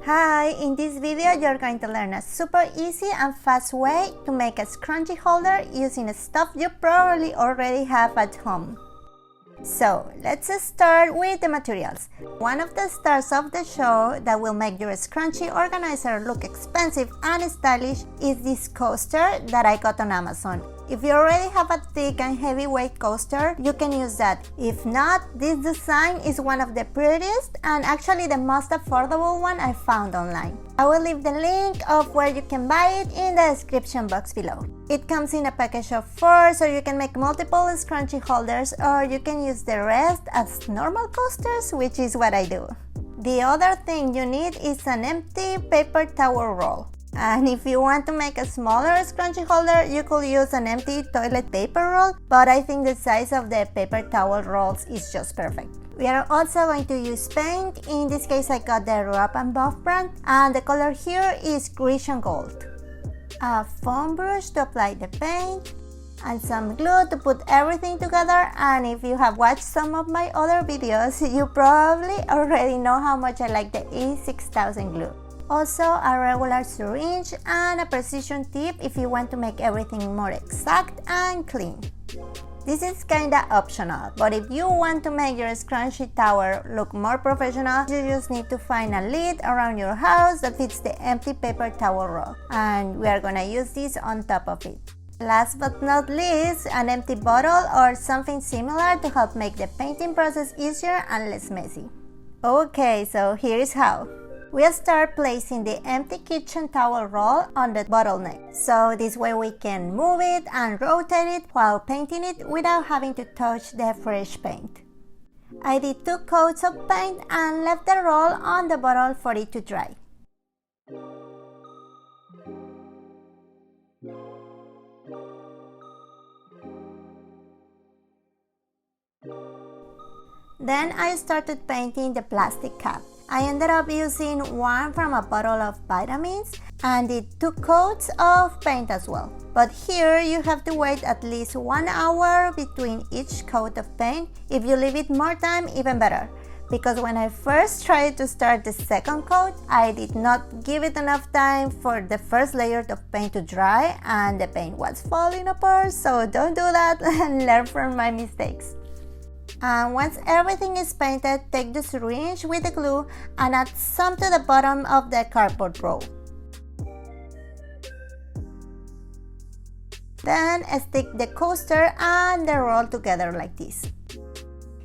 Hi, in this video you're going to learn a super easy and fast way to make a scrunchie holder using stuff you probably already have at home. So let's start with the materials. One of the stars of the show that will make your scrunchie organizer look expensive and stylish is this coaster that I got on Amazon. If you already have a thick and heavyweight coaster, you can use that. If not, this design is one of the prettiest and actually the most affordable one I found online. I will leave the link of where you can buy it in the description box below. It comes in a package of 4, so you can make multiple scrunchie holders, or you can use the rest as normal coasters, which is what I do. The other thing you need is an empty paper towel roll. And if you want to make a smaller scrunchie holder, you could use an empty toilet paper roll, but I think the size of the paper towel rolls is just perfect. We are also going to use paint. In this case, I got the Rub and Buff brand, and the color here is Grecian Gold. A foam brush to apply the paint, and some glue to put everything together. And if you have watched some of my other videos, you probably already know how much I like the E6000 glue. Also, a regular syringe and a precision tip if you want to make everything more exact and clean. This is kinda optional, but if you want to make your scrunchie tower look more professional, you just need to find a lid around your house that fits the empty paper towel roll, and we are gonna use this on top of it. Last but not least, an empty bottle or something similar to help make the painting process easier and less messy. Okay, so here's how. We'll start placing the empty kitchen towel roll on the bottleneck, so this way we can move it and rotate it while painting it without having to touch the fresh paint. I did 2 coats of paint and left the roll on the bottle for it to dry. Then I started painting the plastic cap. I ended up using one from a bottle of vitamins and did 2 coats of paint as well. But here you have to wait at least 1 hour between each coat of paint. If you leave it more time, even better. Because when I first tried to start the second coat, I did not give it enough time for the first layer of paint to dry and the paint was falling apart. So don't do that and learn from my mistakes. And once everything is painted, take the syringe with the glue and add some to the bottom of the cardboard roll. Then stick the coaster and the roll together like this.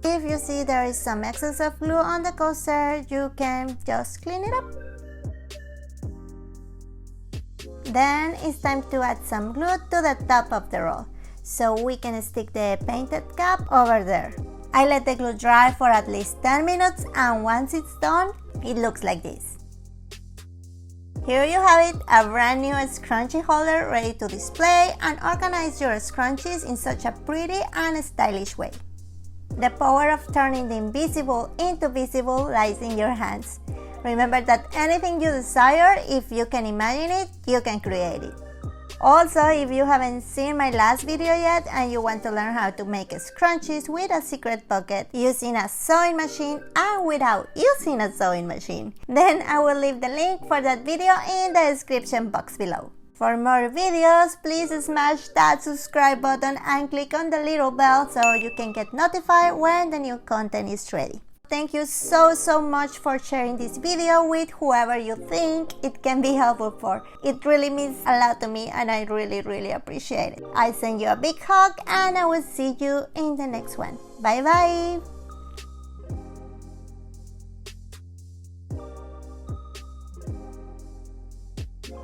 If you see there is some excess of glue on the coaster, you can just clean it up. Then it's time to add some glue to the top of the roll, so we can stick the painted cap over there. I let the glue dry for at least 10 minutes, and once it's done, it looks like this. Here you have it, a brand new scrunchie holder ready to display and organize your scrunchies in such a pretty and stylish way. The power of turning the invisible into visible lies in your hands. Remember that anything you desire, if you can imagine it, you can create it. Also, if you haven't seen my last video yet and you want to learn how to make scrunchies with a secret pocket using a sewing machine and without using a sewing machine, then I will leave the link for that video in the description box below. For more videos, please smash that subscribe button and click on the little bell so you can get notified when the new content is ready. Thank you so much for sharing this video with whoever you think it can be helpful for. It really means a lot to me and I really appreciate it. I send you a big hug and I will see you in the next one. Bye bye!